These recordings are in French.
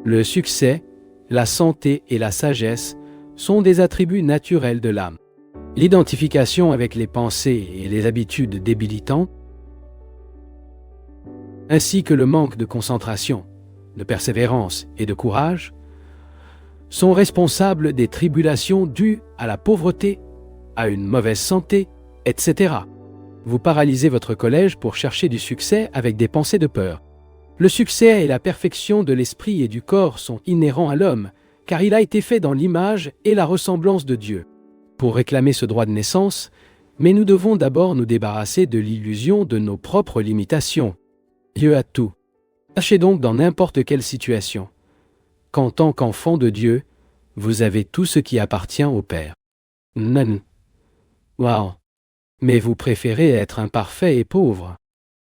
Le succès, la santé et la sagesse sont des attributs naturels de l'âme. L'identification avec les pensées et les habitudes débilitantes, ainsi que le manque de concentration, de persévérance et de courage, sont responsables des tribulations dues à la pauvreté, à une mauvaise santé, etc. Vous paralysez votre collège pour chercher du succès avec des pensées de peur. Le succès et la perfection de l'esprit et du corps sont inhérents à l'homme, car il a été fait dans l'image et la ressemblance de Dieu. Pour réclamer ce droit de naissance, mais nous devons d'abord nous débarrasser de l'illusion de nos propres limitations. Dieu a tout. Sachez donc dans n'importe quelle situation qu'en tant qu'enfant de Dieu, vous avez tout ce qui appartient au Père. Non. Wow. Mais vous préférez être imparfait et pauvre.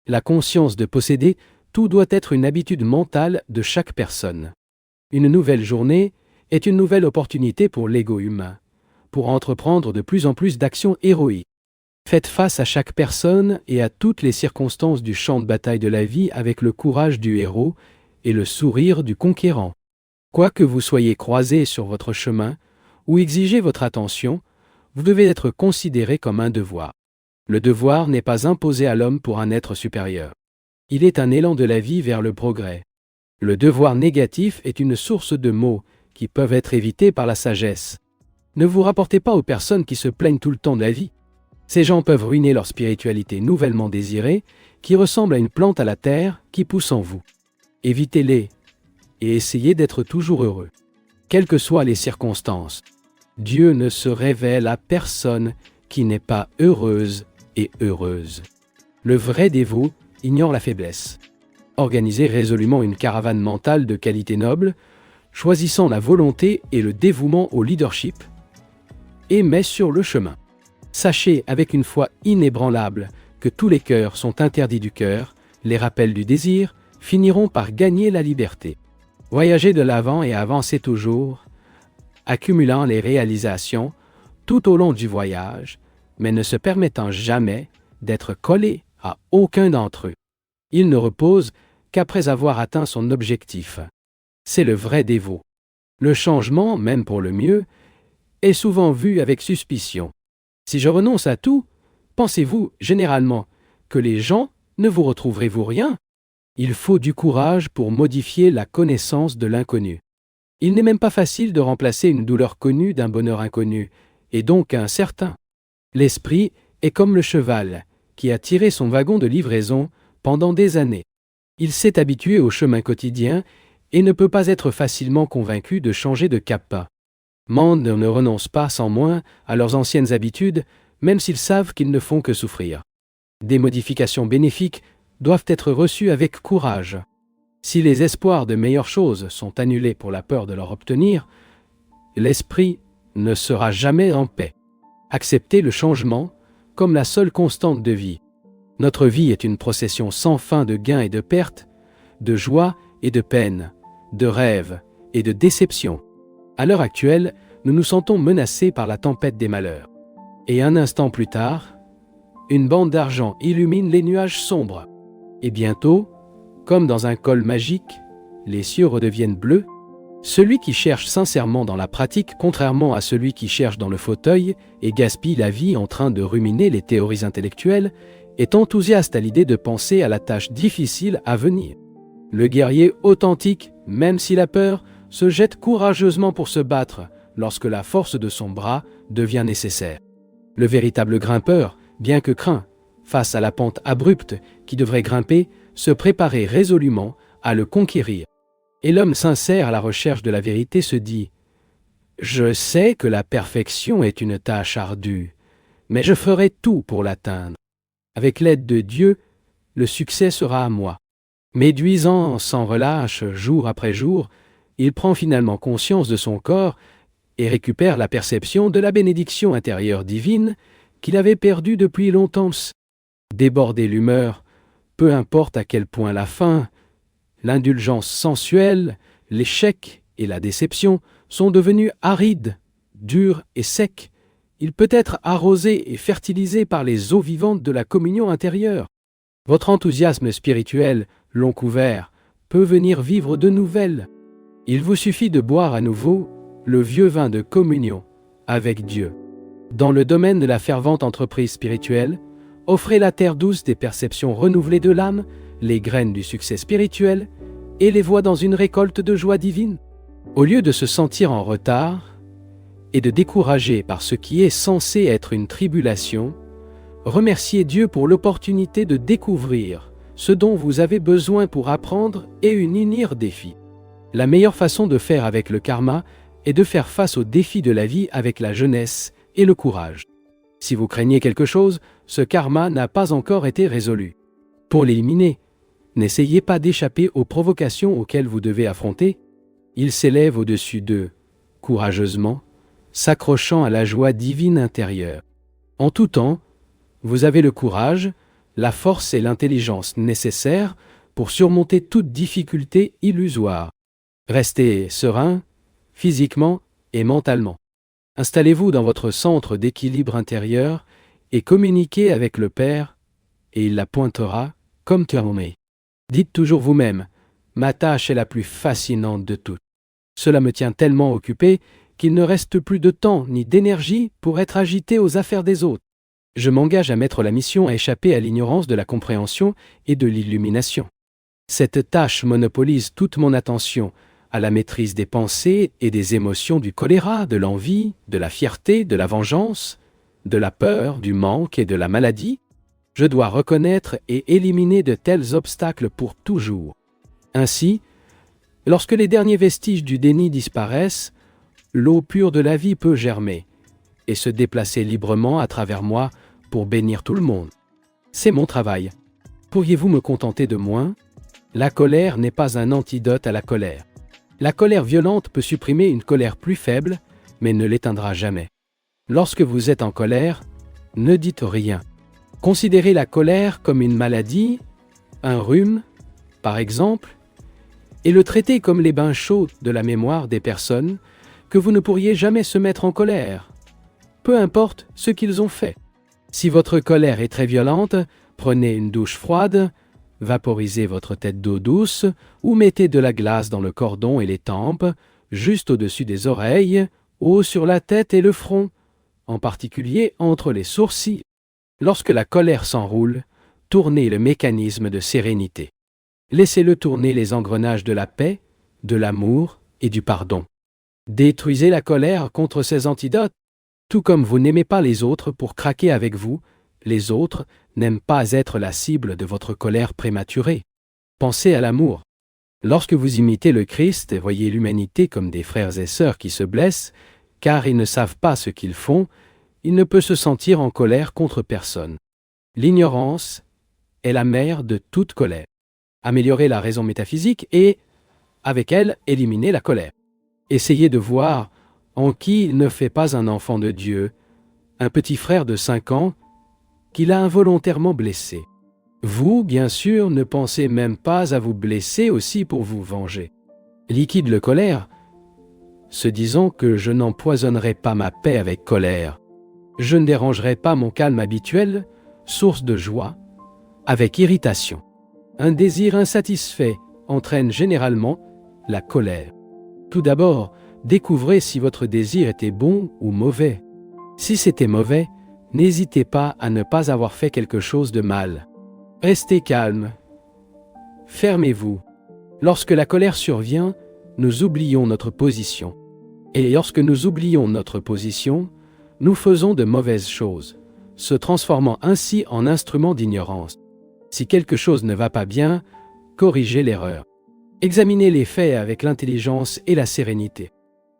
La conscience de posséder tout doit être une habitude mentale de chaque personne. Une nouvelle journée est une nouvelle opportunité pour l'ego humain, pour entreprendre de plus en plus d'actions héroïques. Faites face à chaque personne et à toutes les circonstances du champ de bataille de la vie avec le courage du héros et le sourire du conquérant. Quoi que vous soyez croisé sur votre chemin ou exigez votre attention, vous devez être considéré comme un devoir. Le devoir n'est pas imposé à l'homme pour un être supérieur. Il est un élan de la vie vers le progrès. Le devoir négatif est une source de maux qui peuvent être évités par la sagesse. Ne vous rapportez pas aux personnes qui se plaignent tout le temps de la vie. Ces gens peuvent ruiner leur spiritualité nouvellement désirée, qui ressemble à une plante à la terre qui pousse en vous. Évitez-les et essayez d'être toujours heureux. Quelles que soient les circonstances, Dieu ne se révèle à personne qui n'est pas heureuse et heureuse. Le vrai dévot ignore la faiblesse. Organisez résolument une caravane mentale de qualité noble, choisissant la volonté et le dévouement au leadership, et met sur le chemin. Sachez avec une foi inébranlable que tous les cœurs sont interdits du cœur, les rappels du désir finiront par gagner la liberté. Voyagez de l'avant et avancez toujours, accumulant les réalisations tout au long du voyage, mais ne se permettant jamais d'être collé à aucun d'entre eux. Il ne repose qu'après avoir atteint son objectif. C'est le vrai dévot. Le changement, même pour le mieux, est souvent vu avec suspicion. Si je renonce à tout, pensez-vous généralement que les gens ne vous retrouverez-vous rien? Il faut du courage pour modifier la connaissance de l'inconnu. Il n'est même pas facile de remplacer une douleur connue d'un bonheur inconnu, et donc incertain. L'esprit est comme le cheval, qui a tiré son wagon de livraison pendant des années. Il s'est habitué au chemin quotidien et ne peut pas être facilement convaincu de changer de cap. Monde ne renoncent pas sans moins à leurs anciennes habitudes, même s'ils savent qu'ils ne font que souffrir. Des modifications bénéfiques doivent être reçues avec courage. Si les espoirs de meilleures choses sont annulés pour la peur de leur obtenir, l'esprit ne sera jamais en paix. Acceptez le changement comme la seule constante de vie. Notre vie est une procession sans fin de gains et de pertes, de joie et de peine, de rêves et de déceptions. À l'heure actuelle, nous nous sentons menacés par la tempête des malheurs. Et un instant plus tard, une bande d'argent illumine les nuages sombres. Et bientôt, comme dans un col magique, les cieux redeviennent bleus. Celui qui cherche sincèrement dans la pratique, contrairement à celui qui cherche dans le fauteuil et gaspille la vie en train de ruminer les théories intellectuelles, est enthousiaste à l'idée de penser à la tâche difficile à venir. Le guerrier authentique, même s'il a peur, se jette courageusement pour se battre lorsque la force de son bras devient nécessaire. Le véritable grimpeur, bien que craint, face à la pente abrupte qui devrait grimper, se préparait résolument à le conquérir. Et l'homme sincère à la recherche de la vérité se dit « Je sais que la perfection est une tâche ardue, mais je ferai tout pour l'atteindre. Avec l'aide de Dieu, le succès sera à moi. » Méduisant sans relâche jour après jour, il prend finalement conscience de son corps et récupère la perception de la bénédiction intérieure divine qu'il avait perdue depuis longtemps. Déborder l'humeur, peu importe à quel point la faim, l'indulgence sensuelle, l'échec et la déception sont devenus arides, durs et secs. Il peut être arrosé et fertilisé par les eaux vivantes de la communion intérieure. Votre enthousiasme spirituel, long couvert, peut venir vivre de nouvelles Il vous suffit de boire à nouveau le vieux vin de communion avec Dieu. Dans le domaine de la fervente entreprise spirituelle, offrez la terre douce des perceptions renouvelées de l'âme, les graines du succès spirituel, et les voies dans une récolte de joie divine. Au lieu de se sentir en retard et de décourager par ce qui est censé être une tribulation, remerciez Dieu pour l'opportunité de découvrir ce dont vous avez besoin pour apprendre et unir défis. La meilleure façon de faire avec le karma est de faire face aux défis de la vie avec la jeunesse et le courage. Si vous craignez quelque chose, ce karma n'a pas encore été résolu. Pour l'éliminer, n'essayez pas d'échapper aux provocations auxquelles vous devez affronter. Il s'élève au-dessus d'eux, courageusement, s'accrochant à la joie divine intérieure. En tout temps, vous avez le courage, la force et l'intelligence nécessaires pour surmonter toute difficulté illusoire. Restez serein, physiquement et mentalement. Installez-vous dans votre centre d'équilibre intérieur et communiquez avec le Père, et il la pointera comme terminé. Dites toujours vous-même, ma tâche est la plus fascinante de toutes. Cela me tient tellement occupé qu'il ne reste plus de temps ni d'énergie pour être agité aux affaires des autres. Je m'engage à mettre la mission à échapper à l'ignorance de la compréhension et de l'illumination. Cette tâche monopolise toute mon attention à la maîtrise des pensées et des émotions du choléra, de l'envie, de la fierté, de la vengeance, de la peur, du manque et de la maladie. Je dois reconnaître et éliminer de tels obstacles pour toujours. Ainsi, lorsque les derniers vestiges du déni disparaissent, l'eau pure de la vie peut germer et se déplacer librement à travers moi pour bénir tout le monde. C'est mon travail. Pourriez-vous me contenter de moins? La colère n'est pas un antidote à la colère. La colère violente peut supprimer une colère plus faible, mais ne l'éteindra jamais. Lorsque vous êtes en colère, ne dites rien. Considérez la colère comme une maladie, un rhume, par exemple, et le traitez comme les bains chauds de la mémoire des personnes que vous ne pourriez jamais se mettre en colère, peu importe ce qu'ils ont fait. Si votre colère est très violente, prenez une douche froide, vaporisez votre tête d'eau douce ou mettez de la glace dans le cordon et les tempes, juste au-dessus des oreilles, haut sur la tête et le front, en particulier entre les sourcils. Lorsque la colère s'enroule, tournez le mécanisme de sérénité. Laissez-le tourner les engrenages de la paix, de l'amour et du pardon. Détruisez la colère contre ses antidotes. Tout comme vous n'aimez pas les autres pour craquer avec vous, les autres n'aiment pas être la cible de votre colère prématurée. Pensez à l'amour. Lorsque vous imitez le Christ et voyez l'humanité comme des frères et sœurs qui se blessent, car ils ne savent pas ce qu'ils font, il ne peut se sentir en colère contre personne. L'ignorance est la mère de toute colère. Améliorez la raison métaphysique et, avec elle, éliminez la colère. Essayez de voir en qui il ne fait pas un enfant de Dieu, un petit frère de 5 ans, qu'il a involontairement blessé. Vous, bien sûr, ne pensez même pas à vous blesser aussi pour vous venger. Liquide le colère, se disant que je n'empoisonnerai pas ma paix avec colère. Je ne dérangerai pas mon calme habituel, source de joie, avec irritation. Un désir insatisfait entraîne généralement la colère. Tout d'abord, découvrez si votre désir était bon ou mauvais. Si c'était mauvais, n'hésitez pas à ne pas avoir fait quelque chose de mal. Restez calme. Fermez-vous. Lorsque la colère survient, nous oublions notre position. Et lorsque nous oublions notre position, nous faisons de mauvaises choses, se transformant ainsi en instruments d'ignorance. Si quelque chose ne va pas bien, corrigez l'erreur. Examinez les faits avec l'intelligence et la sérénité.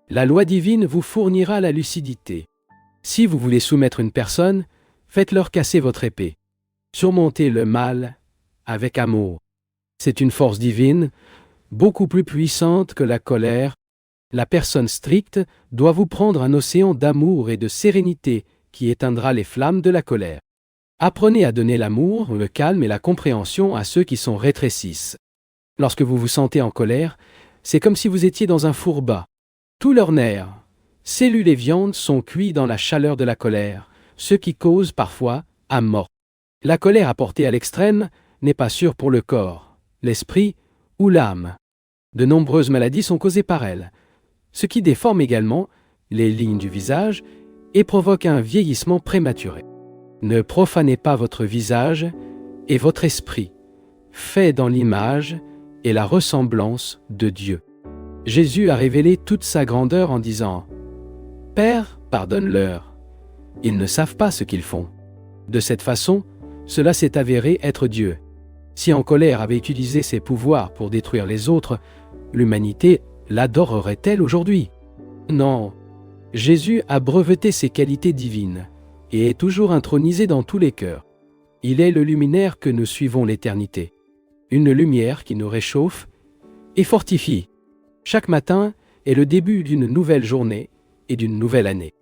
La loi divine vous fournira la lucidité. Si vous voulez soumettre une personne, faites-leur casser votre épée. Surmontez le mal avec amour. C'est une force divine, beaucoup plus puissante que la colère. La personne stricte doit vous prendre un océan d'amour et de sérénité qui éteindra les flammes de la colère. Apprenez à donner l'amour, le calme et la compréhension à ceux qui sont rétrécissent. Lorsque vous vous sentez en colère, c'est comme si vous étiez dans un four bas. Tous leurs nerfs, cellules et viandes sont cuits dans la chaleur de la colère, ce qui cause parfois à mort. La colère apportée à l'extrême n'est pas sûre pour le corps, l'esprit ou l'âme. De nombreuses maladies sont causées par elle, ce qui déforme également les lignes du visage et provoque un vieillissement prématuré. Ne profanez pas votre visage et votre esprit, fait dans l'image et la ressemblance de Dieu. Jésus a révélé toute sa grandeur en disant « Père, pardonne-leur, ils ne savent pas ce qu'ils font. » De cette façon, cela s'est avéré être Dieu. Si en colère avait utilisé ses pouvoirs pour détruire les autres, l'humanité l'adorerait-elle aujourd'hui? Non. Jésus a breveté ses qualités divines et est toujours intronisé dans tous les cœurs. Il est le luminaire que nous suivons l'éternité. Une lumière qui nous réchauffe et fortifie. Chaque matin est le début d'une nouvelle journée et d'une nouvelle année.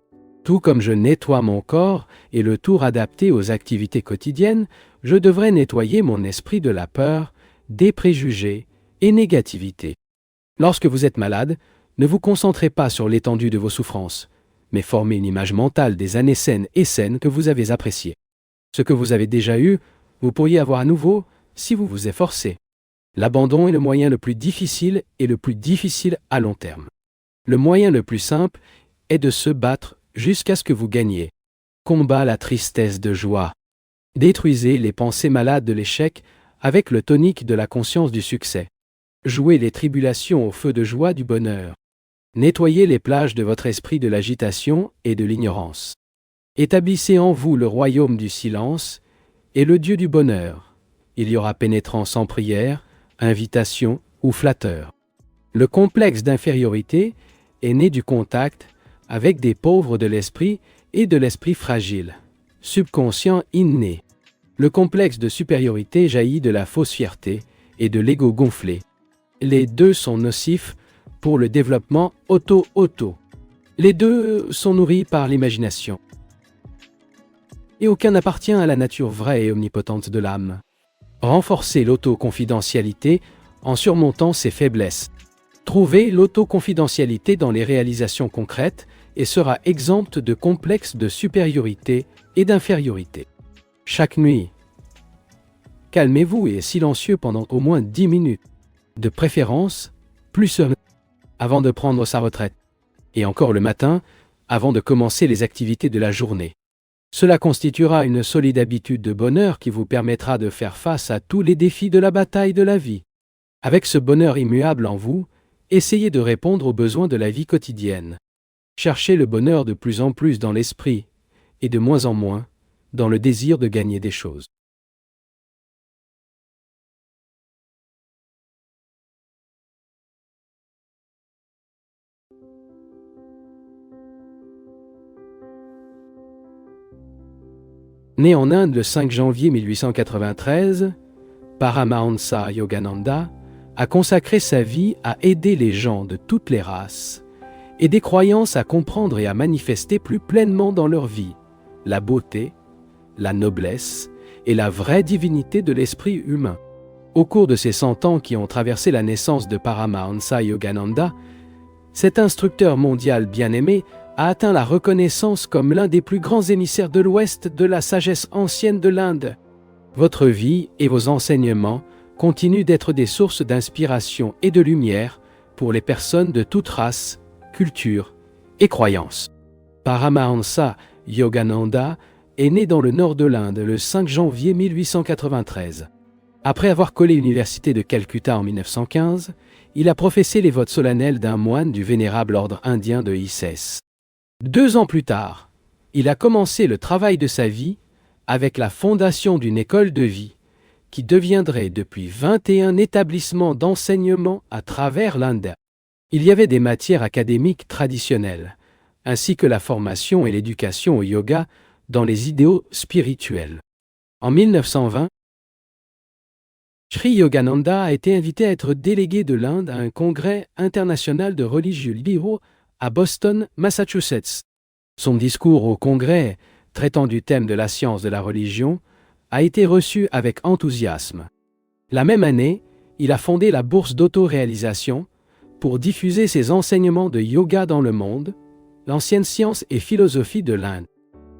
Tout comme je nettoie mon corps et le tour adapté aux activités quotidiennes, je devrais nettoyer mon esprit de la peur, des préjugés et négativité. Lorsque vous êtes malade, ne vous concentrez pas sur l'étendue de vos souffrances, mais formez une image mentale des années saines et saines que vous avez appréciées. Ce que vous avez déjà eu, vous pourriez avoir à nouveau si vous vous efforcez. L'abandon est le moyen le plus difficile et le plus difficile à long terme. Le moyen le plus simple est de se battre jusqu'à ce que vous gagniez. Combat la tristesse de joie. Détruisez les pensées malades de l'échec avec le tonique de la conscience du succès. Jouez les tribulations au feu de joie du bonheur. Nettoyez les plages de votre esprit de l'agitation et de l'ignorance. Établissez en vous le royaume du silence et le Dieu du bonheur. Il y aura pénétrance en prière, invitation ou flatteur. Le complexe d'infériorité est né du contact avec des pauvres de l'esprit et de l'esprit fragile, subconscient inné. Le complexe de supériorité jaillit de la fausse fierté et de l'ego gonflé. Les deux sont nocifs pour le développement auto-auto. Les deux sont nourris par l'imagination. Et aucun n'appartient à la nature vraie et omnipotente de l'âme. Renforcez l'autoconfidentialité en surmontant ses faiblesses. Trouvez l'autoconfidentialité dans les réalisations concrètes et sera exempte de complexes de supériorité et d'infériorité. Chaque nuit, calmez-vous et silencieux pendant au moins 10 minutes. De préférence, plus seul, avant de prendre sa retraite. Et encore le matin, avant de commencer les activités de la journée. Cela constituera une solide habitude de bonheur qui vous permettra de faire face à tous les défis de la bataille de la vie. Avec ce bonheur immuable en vous, essayez de répondre aux besoins de la vie quotidienne. Cherchez le bonheur de plus en plus dans l'esprit et de moins en moins dans le désir de gagner des choses. Né en Inde le 5 janvier 1893, Paramahansa Yogananda a consacré sa vie à aider les gens de toutes les races et des croyances à comprendre et à manifester plus pleinement dans leur vie la beauté, la noblesse et la vraie divinité de l'esprit humain. Au cours de ces 100 ans qui ont traversé la naissance de Paramahansa Yogananda, cet instructeur mondial bien-aimé a atteint la reconnaissance comme l'un des plus grands émissaires de l'Ouest de la sagesse ancienne de l'Inde. Votre vie et vos enseignements continuent d'être des sources d'inspiration et de lumière pour les personnes de toute race, culture et croyance. Paramahansa Yogananda est né dans le nord de l'Inde le 5 janvier 1893. Après avoir collé l'université de Calcutta en 1915, il a professé les votes solennels d'un moine du vénérable ordre indien de Isis. 2 ans plus tard, il a commencé le travail de sa vie avec la fondation d'une école de vie qui deviendrait depuis 21 établissements d'enseignement à travers l'Inde. Il y avait des matières académiques traditionnelles, ainsi que la formation et l'éducation au yoga dans les idéaux spirituels. En 1920, Sri Yogananda a été invité à être délégué de l'Inde à un congrès international de religieux libéraux à Boston, Massachusetts. Son discours au congrès, traitant du thème de la science de la religion, a été reçu avec enthousiasme. La même année, il a fondé la bourse d'auto-réalisation pour diffuser ses enseignements de yoga dans le monde, l'ancienne science et philosophie de l'Inde.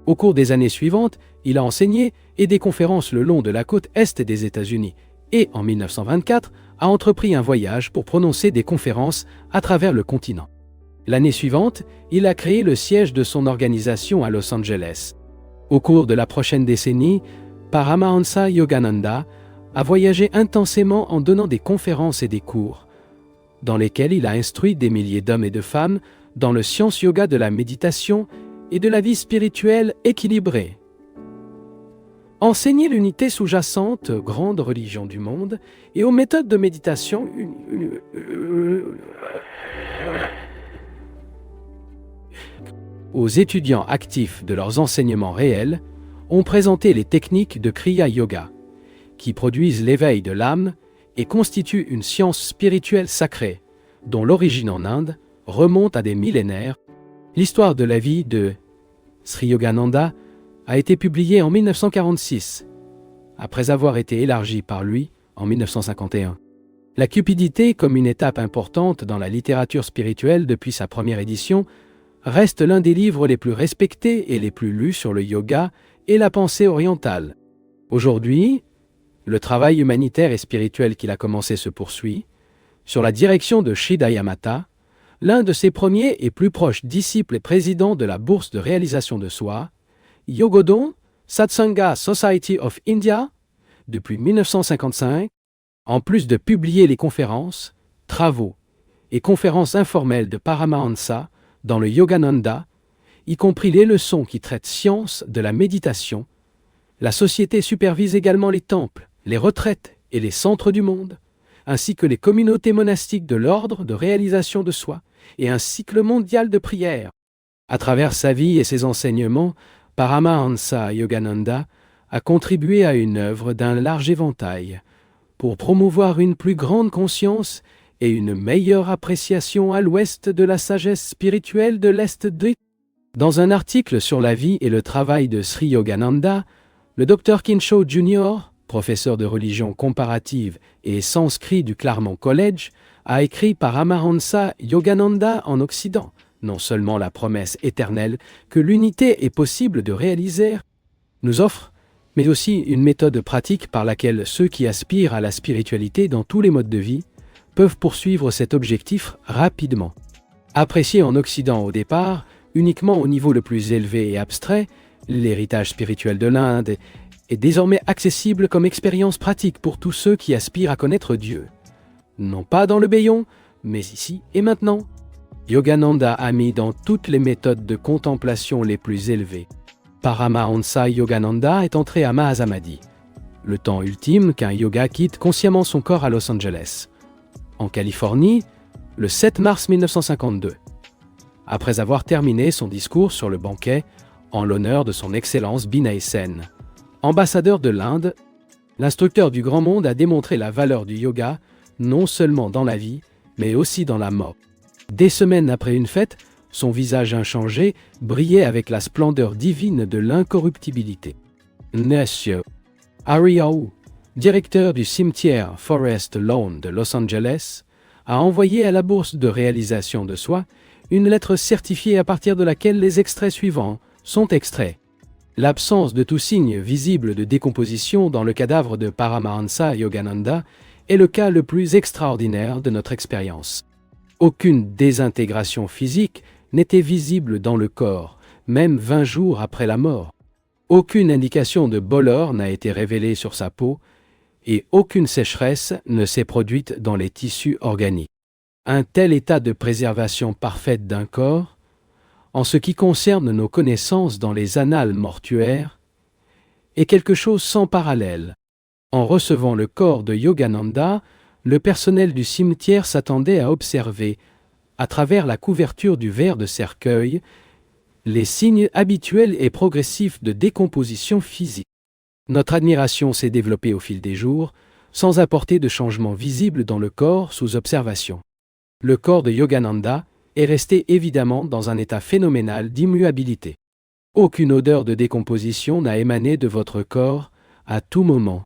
Au cours des années suivantes, il a enseigné et des conférences le long de la côte est des États-Unis, et, en 1924, a entrepris un voyage pour prononcer des conférences à travers le continent. L'année suivante, il a créé le siège de son organisation à Los Angeles. Au cours de la prochaine décennie, Paramahansa Yogananda a voyagé intensément en donnant des conférences et des cours, dans lesquels il a instruit des milliers d'hommes et de femmes dans le science yoga de la méditation et de la vie spirituelle équilibrée. Enseigner l'unité sous-jacente, grande religion du monde, et aux méthodes de méditation aux étudiants actifs de leurs enseignements réels, ont présenté les techniques de Kriya Yoga, qui produisent l'éveil de l'âme et constituent une science spirituelle sacrée, dont l'origine en Inde remonte à des millénaires. L'histoire de la vie de Sri Yogananda a été publiée en 1946, après avoir été élargie par lui en 1951. La cupidité, comme une étape importante dans la littérature spirituelle depuis sa première édition, reste l'un des livres les plus respectés et les plus lus sur le yoga et la pensée orientale. Aujourd'hui, le travail humanitaire et spirituel qu'il a commencé se poursuit, sur la direction de Sri Dayamata, l'un de ses premiers et plus proches disciples et président de la Bourse de réalisation de soi, Yogodon Satsanga Society of India, depuis 1955, en plus de publier les conférences, travaux et conférences informelles de Paramahansa dans le Yogananda, y compris les leçons qui traitent science de la méditation, la société supervise également les temples, les retraites et les centres du monde, ainsi que les communautés monastiques de l'ordre de réalisation de soi et un cycle mondial de prières. À travers sa vie et ses enseignements, Paramahansa Yogananda a contribué à une œuvre d'un large éventail pour promouvoir une plus grande conscience et une meilleure appréciation à l'ouest de la sagesse spirituelle de l'Est de. Dans un article sur la vie et le travail de Sri Yogananda, le Dr Kinshaw Jr., professeur de religion comparative et sanskrit du Claremont College, a écrit Paramahansa Yogananda en Occident, non seulement la promesse éternelle que l'unité est possible de réaliser, nous offre, mais aussi une méthode pratique par laquelle ceux qui aspirent à la spiritualité dans tous les modes de vie peuvent poursuivre cet objectif rapidement. Apprécié en Occident au départ, uniquement au niveau le plus élevé et abstrait, l'héritage spirituel de l'Inde est désormais accessible comme expérience pratique pour tous ceux qui aspirent à connaître Dieu. Non pas dans le bayon, mais ici et maintenant. Yogananda a mis dans toutes les méthodes de contemplation les plus élevées. Paramahansa Yogananda est entré à Mahasamadhi, le temps ultime qu'un yoga quitte consciemment son corps à Los Angeles, en Californie, le 7 mars 1952. Après avoir terminé son discours sur le banquet en l'honneur de son Excellence Binay Sen, ambassadeur de l'Inde, l'instructeur du grand monde a démontré la valeur du yoga non seulement dans la vie, mais aussi dans la mort. Des semaines après une fête, son visage inchangé brillait avec la splendeur divine de l'incorruptibilité. Monsieur Ariau, directeur du cimetière Forest Lawn de Los Angeles, a envoyé à la Bourse de réalisation de soi une lettre certifiée à partir de laquelle les extraits suivants sont extraits. L'absence de tout signe visible de décomposition dans le cadavre de Paramahansa Yogananda est le cas le plus extraordinaire de notre expérience. Aucune désintégration physique n'était visible dans le corps, même 20 jours après la mort. Aucune indication de bolor n'a été révélée sur sa peau et aucune sécheresse ne s'est produite dans les tissus organiques. Un tel état de préservation parfaite d'un corps, en ce qui concerne nos connaissances dans les annales mortuaires, est quelque chose sans parallèle. En recevant le corps de Yogananda, le personnel du cimetière s'attendait à observer, à travers la couverture du verre de cercueil, les signes habituels et progressifs de décomposition physique. Notre admiration s'est développée au fil des jours, sans apporter de changement visible dans le corps sous observation. Le corps de Yogananda est resté évidemment dans un état phénoménal d'immuabilité. Aucune odeur de décomposition n'a émané de votre corps à tout moment.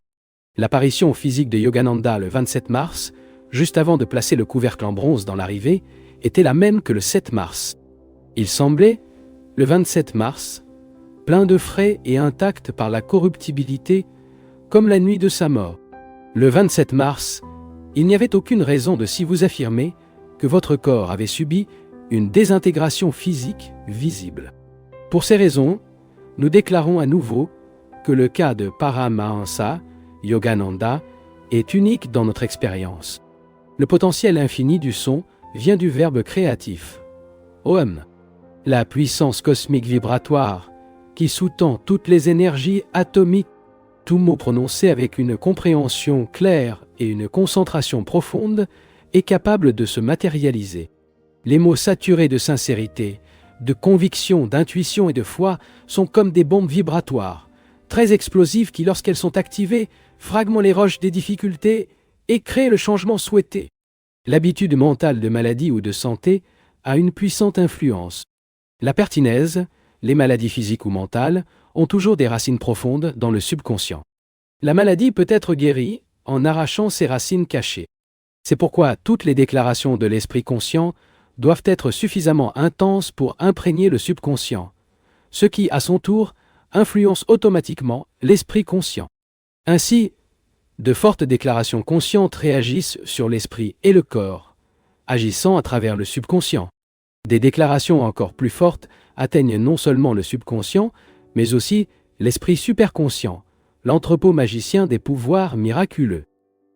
L'apparition physique de Yogananda le 27 mars, juste avant de placer le couvercle en bronze dans l'arrivée, était la même que le 7 mars. Il semblait, le 27 mars, plein de frais et intact par la corruptibilité, comme la nuit de sa mort. Le 27 mars, il n'y avait aucune raison de si vous affirmer que votre corps avait subi une désintégration physique visible. Pour ces raisons, nous déclarons à nouveau que le cas de Paramahansa Yogananda est unique dans notre expérience. Le potentiel infini du son vient du verbe créatif, Om, la puissance cosmique vibratoire qui sous-tend toutes les énergies atomiques. Tout mot prononcé avec une compréhension claire et une concentration profonde est capable de se matérialiser. Les mots saturés de sincérité, de conviction, d'intuition et de foi sont comme des bombes vibratoires, très explosives qui, lorsqu'elles sont activées, fragmentent les roches des difficultés et créent le changement souhaité. L'habitude mentale de maladie ou de santé a une puissante influence. La pertinèse, les maladies physiques ou mentales, ont toujours des racines profondes dans le subconscient. La maladie peut être guérie en arrachant ses racines cachées. C'est pourquoi toutes les déclarations de l'esprit conscient doivent être suffisamment intenses pour imprégner le subconscient, ce qui, à son tour, influence automatiquement l'esprit conscient. Ainsi, de fortes déclarations conscientes réagissent sur l'esprit et le corps, agissant à travers le subconscient. Des déclarations encore plus fortes atteignent non seulement le subconscient, mais aussi l'esprit superconscient, l'entrepôt magicien des pouvoirs miraculeux.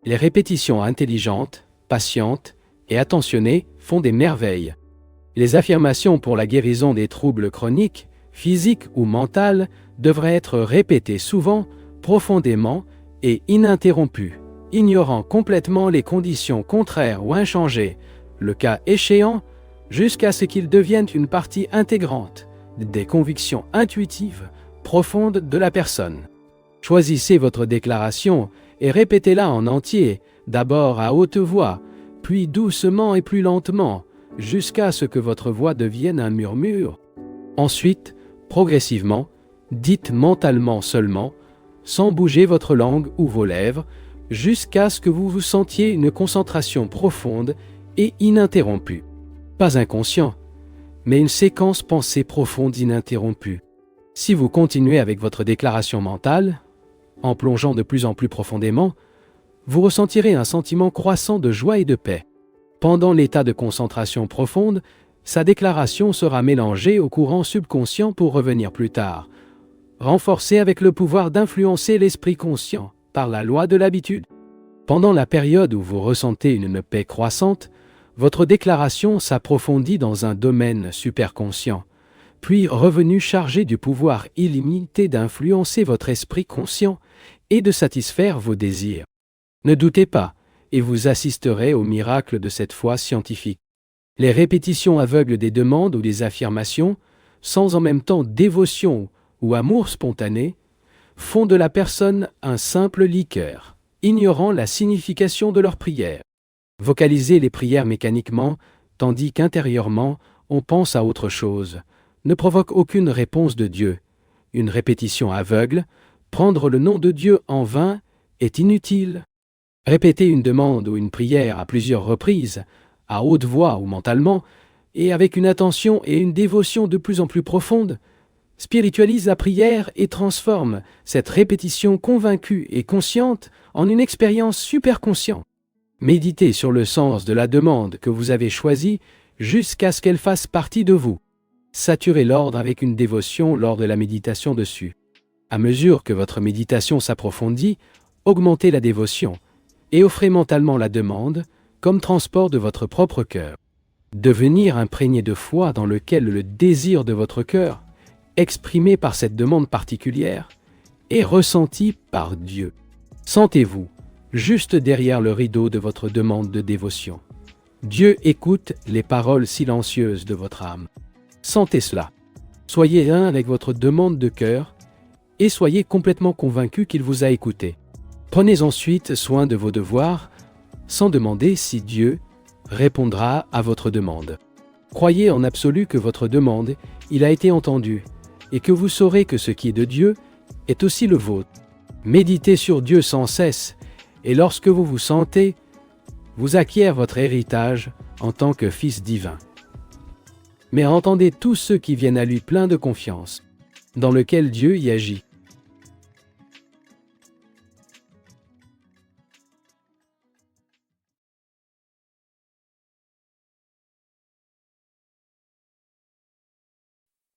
Les répétitions intelligentes, patientes et attentionnées font des merveilles. Les affirmations pour la guérison des troubles chroniques, physiques ou mentaux, devraient être répétées souvent, profondément et ininterrompues, ignorant complètement les conditions contraires ou inchangées, le cas échéant, jusqu'à ce qu'ils deviennent une partie intégrante des convictions intuitives profondes de la personne. Choisissez votre déclaration et répétez-la en entier, d'abord à haute voix, puis doucement et plus lentement, jusqu'à ce que votre voix devienne un murmure. Ensuite, progressivement, dites mentalement seulement, sans bouger votre langue ou vos lèvres, jusqu'à ce que vous vous sentiez une concentration profonde et ininterrompue. Pas inconscient, mais une séquence pensée profonde ininterrompue. Si vous continuez avec votre déclaration mentale, en plongeant de plus en plus profondément, vous ressentirez un sentiment croissant de joie et de paix. Pendant l'état de concentration profonde, sa déclaration sera mélangée au courant subconscient pour revenir plus tard, renforcée avec le pouvoir d'influencer l'esprit conscient par la loi de l'habitude. Pendant la période où vous ressentez une paix croissante, votre déclaration s'approfondit dans un domaine superconscient, puis revenu chargé du pouvoir illimité d'influencer votre esprit conscient et de satisfaire vos désirs. Ne doutez pas, et vous assisterez au miracle de cette foi scientifique. Les répétitions aveugles des demandes ou des affirmations, sans en même temps dévotion ou amour spontané, font de la personne un simple liqueur, ignorant la signification de leur prière. Vocaliser les prières mécaniquement, tandis qu'intérieurement, on pense à autre chose, ne provoque aucune réponse de Dieu. Une répétition aveugle, prendre le nom de Dieu en vain, est inutile. Répéter une demande ou une prière à plusieurs reprises, à haute voix ou mentalement, et avec une attention et une dévotion de plus en plus profondes, spiritualise la prière et transforme cette répétition convaincue et consciente en une expérience superconsciente. Méditez sur le sens de la demande que vous avez choisie jusqu'à ce qu'elle fasse partie de vous. Saturez l'ordre avec une dévotion lors de la méditation dessus. À mesure que votre méditation s'approfondit, augmentez la dévotion et offrez mentalement la demande comme transport de votre propre cœur. Devenir imprégné de foi dans lequel le désir de votre cœur, exprimé par cette demande particulière, est ressenti par Dieu. Sentez-vous juste derrière le rideau de votre demande de dévotion. Dieu écoute les paroles silencieuses de votre âme. Sentez cela. Soyez un avec votre demande de cœur et soyez complètement convaincu qu'il vous a écouté. Prenez ensuite soin de vos devoirs sans demander si Dieu répondra à votre demande. Croyez en absolu que votre demande, il a été entendu et que vous saurez que ce qui est de Dieu est aussi le vôtre. Méditez sur Dieu sans cesse et lorsque vous vous sentez, vous acquiert votre héritage en tant que Fils divin. Mais entendez tous ceux qui viennent à lui pleins de confiance, dans lequel Dieu y agit.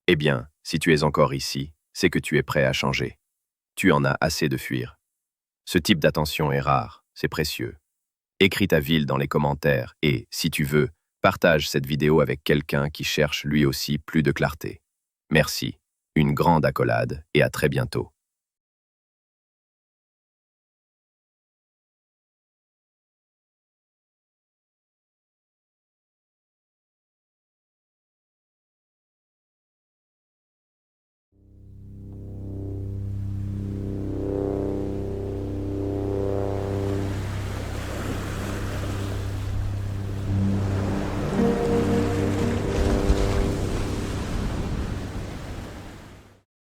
Eh bien, si tu es encore ici, c'est que tu es prêt à changer. Tu en as assez de fuir. Ce type d'attention est rare, c'est précieux. Écris ta ville dans les commentaires et, si tu veux, partage cette vidéo avec quelqu'un qui cherche lui aussi plus de clarté. Merci, une grande accolade et à très bientôt.